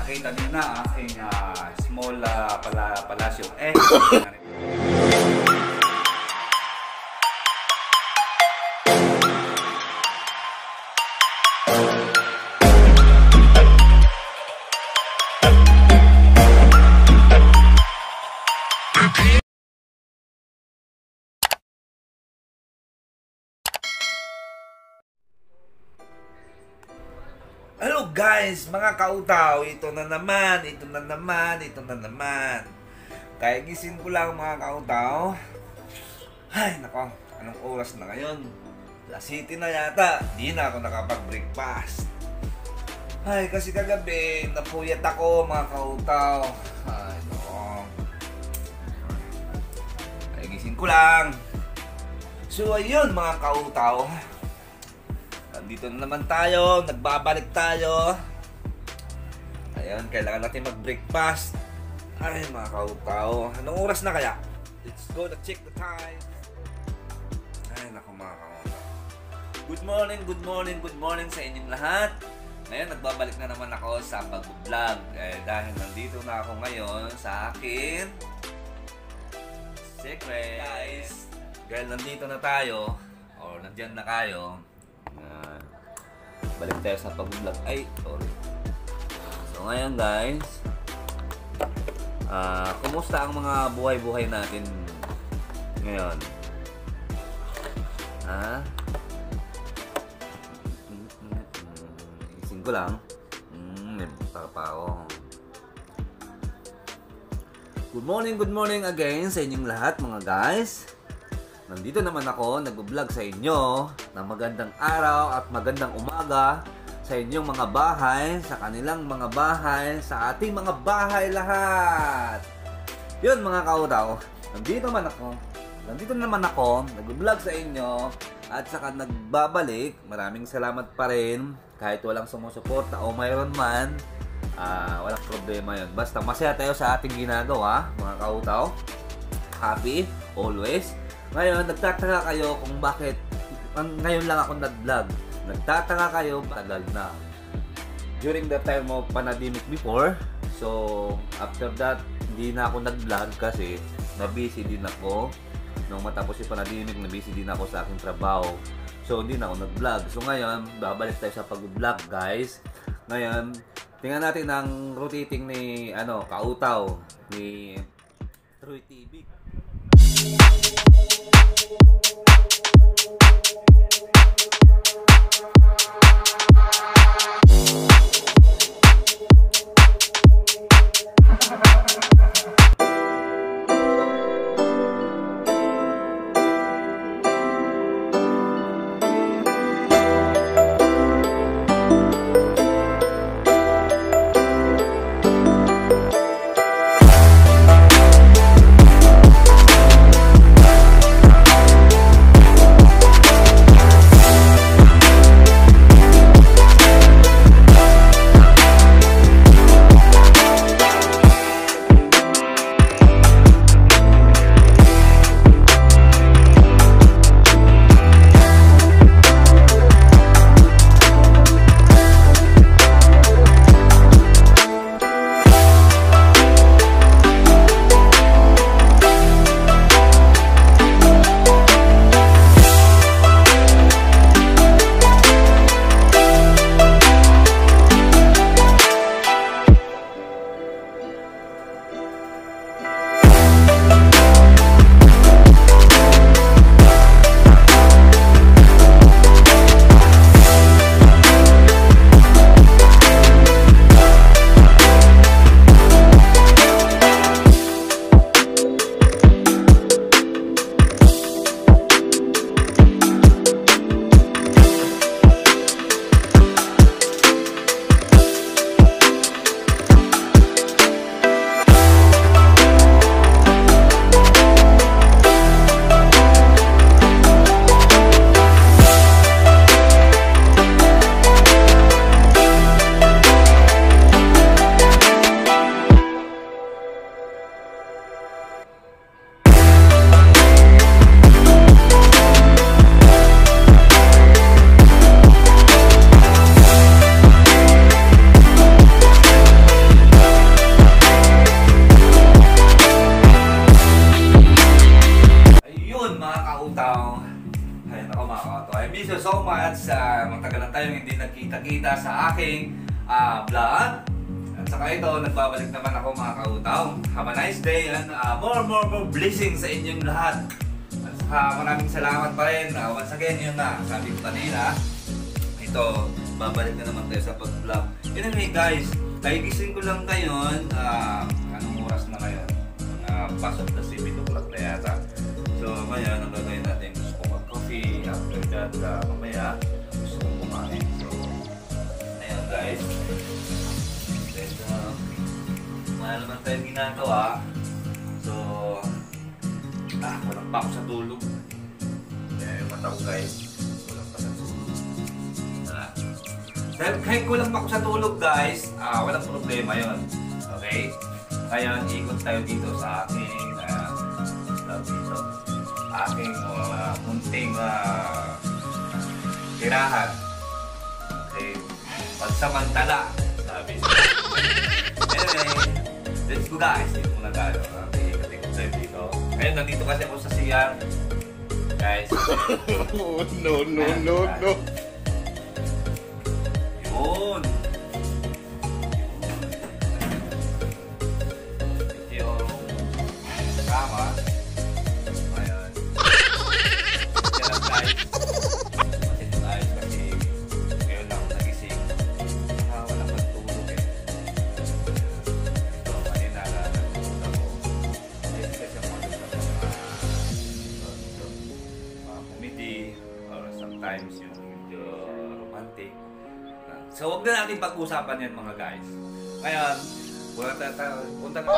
nakita niyo na aking small palasyo. Hello guys, mga kautaw, ito na naman. Kaya gising ko lang mga kautaw. Ay, nako, anong oras na ngayon? Alas 7 na yata, di na ako nakapag-breakfast. Ay, kasi kagabi, napuyat ako mga kautaw. Ay, nako. Kaya gising ko lang. So, ayun mga kautaw. Dito na naman tayo, nagbabalik tayo. Ayun, kailangan natin mag-breakfast. Ay, mga kautaw. Anong oras na kaya? Let's go na check the time. Ay, naku mga kautaw. Good morning sa inyong lahat. Ngayon, nagbabalik na naman ako sa pag-vlog. Dahil nandito na ako ngayon sa akin secret. Guys, dahil nandito na tayo, or nandyan na kayo, balik tayo sa pag-vlog. Ay, sorry. So ngayon guys, kumusta ang mga buhay-buhay natin ngayon? Ising ko lang. May pa ako. Good morning again sa inyong lahat mga guys. Nandito naman ako, nag-vlog sa inyo ng magandang araw at magandang umaga sa inyong mga bahay, sa kanilang mga bahay, sa ating mga bahay lahat. Yun mga kautaw, nandito naman ako, nag-vlog sa inyo at saka nagbabalik. Maraming salamat pa rin kahit walang sumusuporta o mayroon man. Walang problema yun. Basta masaya tayo sa ating ginagawa mga kautaw. Happy always. Ngayon, nagtataka kayo kung bakit ngayon lang ako nag-vlog. Nagtataka kayo, tagal na. During the time of pandemic before, so after that, hindi na ako nag-vlog kasi na-busy din ako. Nung matapos yung pandemic, na-busy din ako sa aking trabaho. So, hindi na ako nag-vlog. So, ngayon, babalik tayo sa pag-vlog, guys. Ngayon, tingnan natin ang rotating ni, kautaw, ni Troy TV. kita-kita sa aking vlog. At saka ito, nagbabalik naman ako mga kautaw. Have a nice day and more blessings sa inyong lahat. At saka maraming salamat pa rin. Once again, yun na, sabi ko kanina, ito, babalik na naman tayo sa pag-vlog. Anyway guys, nagigising ko lang ngayon. Anong oras na ngayon? Pasok na 7 o'clock na yata. So ngayon, ang gagawin natin, gusto ko mag-coffee. After that, mamaya, gusto ko kumain. So, ayun guys. Then, wala naman tayong ginagawa. So, walang pa ako sa tulog. Kaya yung mata ko guys, walang pa sa tulog. Dahil kahit kulang pa ako sa tulog guys, walang problema yon. Okay? Ngayon, ikot tayo dito sa aking aking munting tirahan. Okay? Pagsamantala, sabi niya. Anyway, let's go guys. Dito muna tayo. Ikot tayo dito. Ngayon, nandito kasi ako sa CR. Guys. No. Yun. Ito yung kama. Ayan. Yan lang guys. Masin tayo kasi ngayon lang ako nagising. Wala pang tulog eh. Ito, kanina natulog ako. Ayun kasi ako sa mga comedy or sometimes yung medyo romantic. So, huwag na natin pag-usapan yan mga guys. Ngayon, punta na.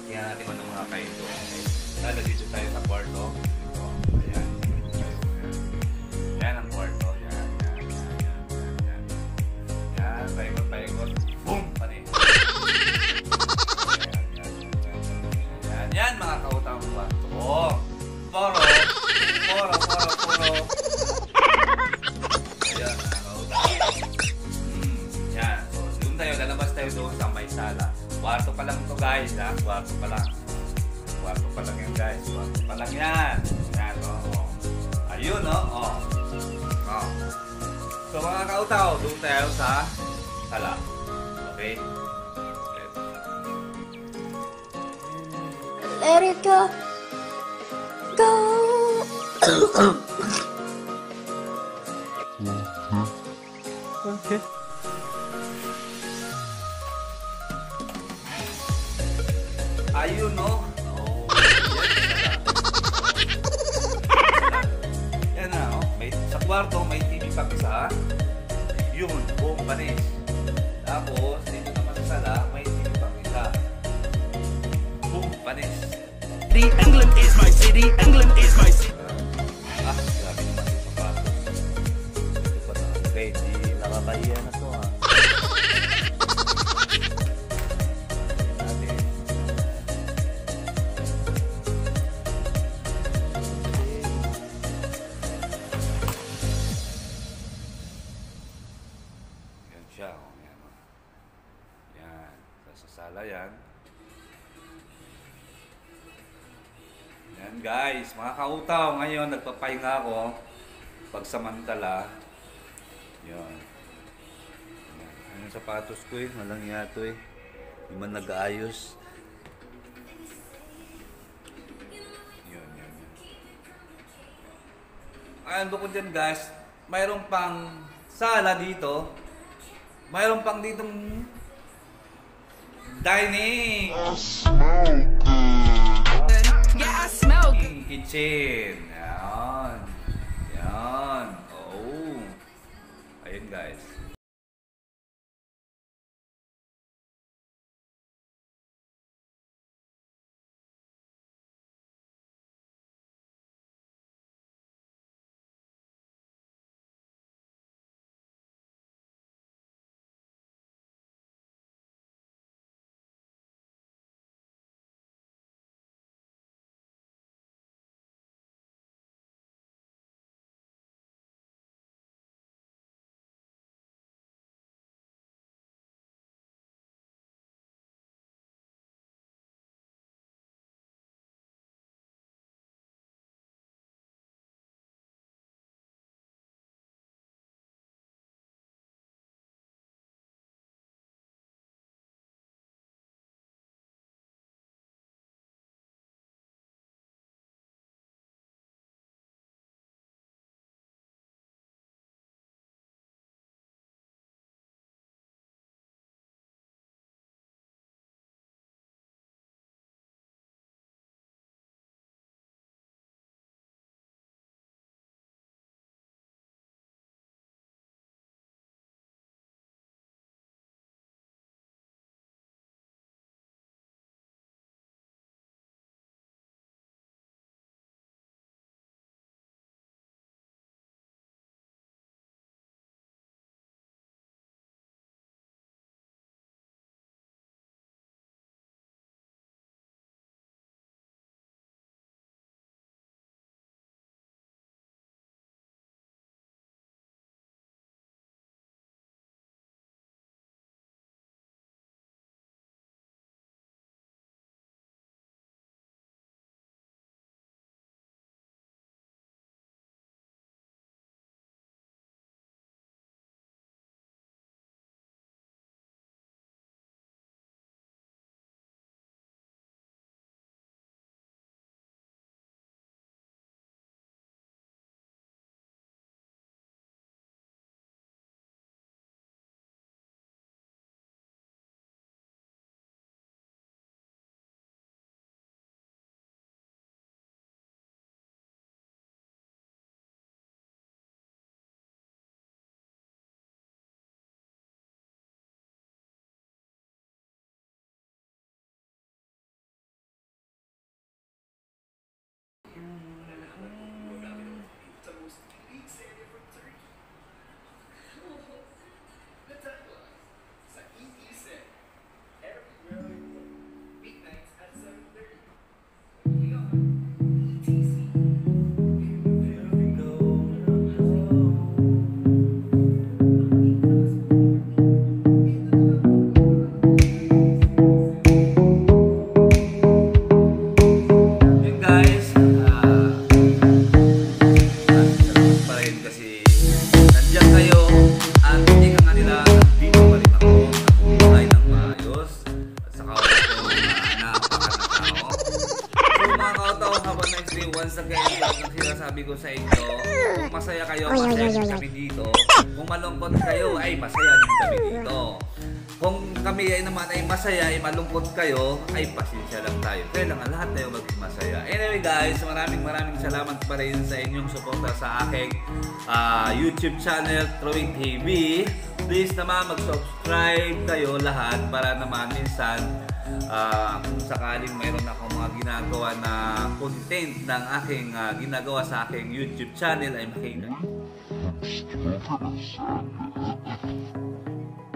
Tingnan natin kung ano mga kain doon. Lalo dito tayo sa kwarto. Ayan. Yan ang kwarto. Yan. Yan. Paikot. Boom! Panin. Yan mga kautang kwarto. Poro. Ayan, yan. So, doon tayo. Lalabas tayo doon sa may sala. Kwarto pa lang ito guys, ha? Kwarto pa lang. Kwarto pa lang yan guys. Kwarto pa lang yan. Yan, o. Ayun, o. So, mga kautaw, doon tayo sa sala. Okay? Let it go. Okay. Ayun, no? Yan na, oh. Sa kwarto, may TV pang isa. Yun, buong panis. Tapos, dito naman sa sala, may TV pang isa. Buong panis. England is my city. England is my city. Grabe naman yung sapatos. Ito pa nakalagay. Di nakakahiya na to, ha. Yan siya, oh. Yan, oh. Yan. Sa sala yan. Yan guys, mga kautaw, ngayon nagpapahinga ako pagsamantala. Yan. Yan yung sapatos ko eh, walang yato eh. Hindi man nag-aayos. Yan. Ayan, bukod dyan guys, mayroon pang sala dito. Mayroon pang ditong dining. Yeah, I smell Kitchen. Yan. Oh. Ayun guys. nandiyan kayo at hindi ka nga nila nandito pa rin ako nabubuhay ng maayos at saka wala kayong napakatao. So mga kaotaw, have a nice day once again. Ang sinasabi ko sa inyo, kung masaya kayo, masaya din kami dito. Kung malungkot kayo, ay masaya din kami dito. Kung kami ay naman ay masaya, ay malungkot kayo, ay pasensya lang tayo. Kaya lang lahat tayo maging masaya. Anyway guys, maraming salamat pa rin sa inyong suporta sa aking YouTube channel, Throwing TV. Please naman mag-subscribe kayo lahat para naman minsan kung sakaling mayroon akong mga ginagawa na content ng aking ginagawa sa aking YouTube channel ay makikita.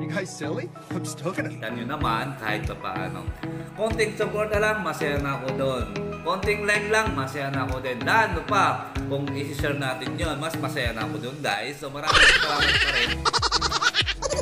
You guys silly? I'm just hooking it. Kita nyo naman kahit pa paano. Konting support na lang, masaya na ako doon. Konting like lang, masaya na ako din. Lalo pa, kung isi-share natin yun, mas masaya na ako doon guys. So maraming salamat pa rin.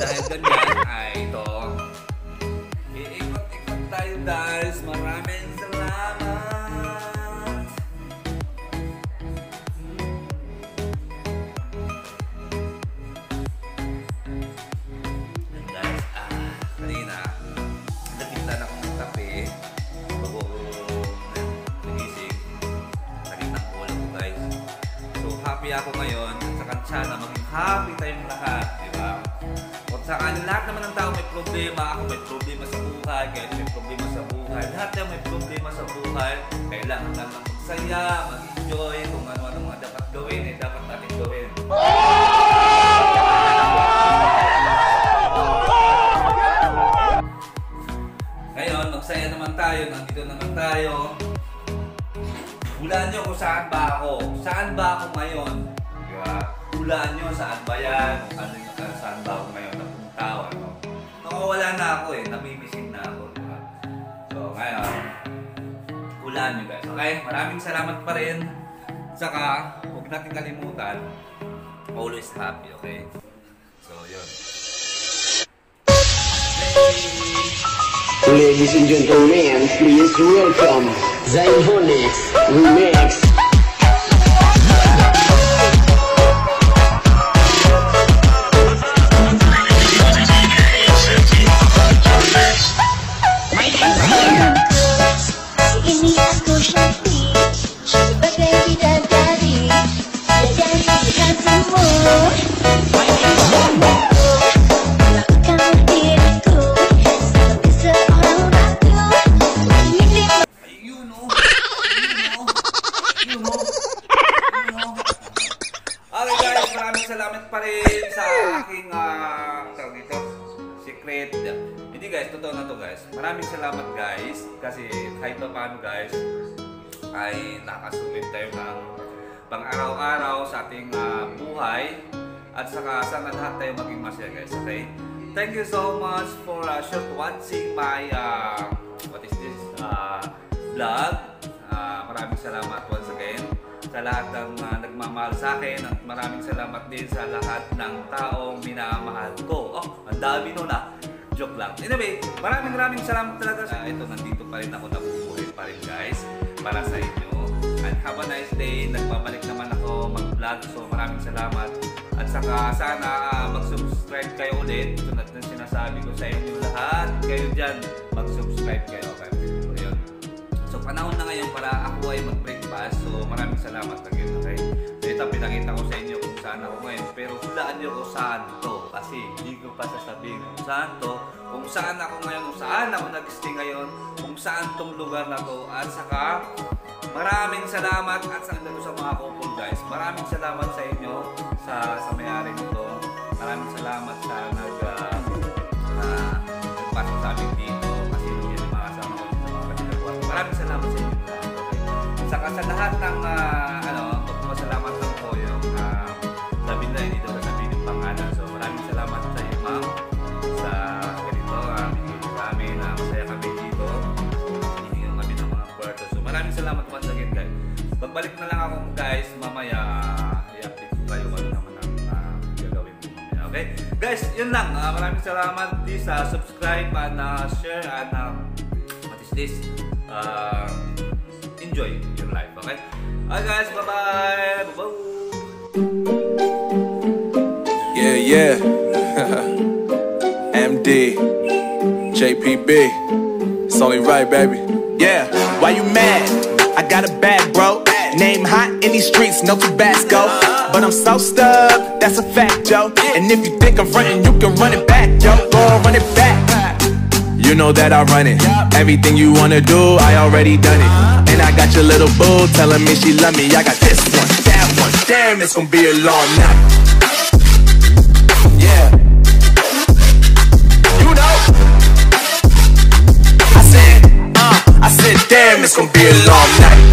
Dahil ganyan, ay ito. Iikot-ikot tayo guys. Maraming salamat. Happy ako ngayon at saka sana maging happy tayong lahat, di ba? At saka lahat naman ng tao may problema. Ako may problema sa buhay, kaya may problema sa buhay. Lahat tayo may problema sa buhay. Kailangan lang magsaya, mag-enjoy, kung ano-ano mga dapat gawin, eh dapat natin gawin. Ngayon, magsaya naman tayo, nandito naman tayo. Hulaan nyo kung saan ba ako. Saan ba ako ngayon? Diba? Hulaan nyo saan ba yan? Saan ba ako ngayon? Napunta o ano? Nakawala na ako eh. Namimisin na ako. Diba? So ngayon, hulaan nyo guys. Okay? Maraming salamat pa rin. Saka, huwag natin kalimutan. Always happy, okay? So yun. Ladies and gentlemen, please welcome Zionix Remix. Ini aku Shopee sebagai bidadari dan lihat semua. Okay guys, maraming salamat pa rin sa aking dito, secret. Hindi guys, totoo na to guys. Maraming salamat guys kasi kahit pa paano guys ay nakasulit tayo ng pang araw-araw sa ating buhay at saka sana lahat tayo maging masaya guys, okay? Thank you so much for watching my what is this vlog. Maraming salamat once again sa lahat ng nagmamahal sa akin at maraming salamat din sa lahat ng taong minamahal ko. Oh, ang dami nun ah. Joke lang. Anyway, maraming salamat talaga. Ito, nandito pa rin ako, nabubuhay pa rin guys para sa inyo. And have a nice day. Nagbabalik naman ako mag-vlog. So maraming salamat. At saka sana mag-subscribe kayo ulit. Tulad ng sinasabi ko sa inyo lahat. Kayo dyan, mag-subscribe kayo. Okay? Ayun. So panahon na ngayon para ako ay mag-breakfast. So maraming salamat again. Okay? So ito, pinakita ko sa inyo kung saan ako ngayon. Pero hulaan nyo kung saan to. Kasi hindi ko pa sasabihin kung saan to. Kung saan ako ngayon, kung saan ako nag-stay ngayon. Kung saan tong lugar na to. At saka maraming salamat at sa mga couple guys. Maraming salamat sa inyo sa may-ari nito. Maraming salamat sa nagpasok sa amin dito kasi yun yung mga kasama ko sa mga kanilagwas. Maraming salamat sa inyo. Saka sa lahat ng pasalamat lang po yung sabi na dito sabi ng pangalan. So maraming salamat sa iyo ma'am sa ganito. Binigyan sa amin na masaya kami dito. Binigyan kami ng mga kwarto. So maraming salamat once again guys. Bagbalik na lang ako guys mamaya. I-update ko kayo ano naman ang gagawin ko mamaya. Okay? Guys, yun lang. Maraming salamat. Please subscribe and share and what is this? Enjoy your life. Okay? Alright guys, bye-bye! Bye-bye! Yeah. MD. JPB. It's only right, baby. Yeah, why you mad? I got a bag, bro. Name hot in these streets, no Tabasco. But I'm so stuck, that's a fact, yo. And if you think I'm frontin', you can run it back, yo. Go on, run it back. You know that I run it. Everything you wanna do, I already done it. And I got your little boo telling me she love me. I got this one, that one. Damn, it's gonna be a long night. Yeah. You know. I said, damn, it's gonna be a long night.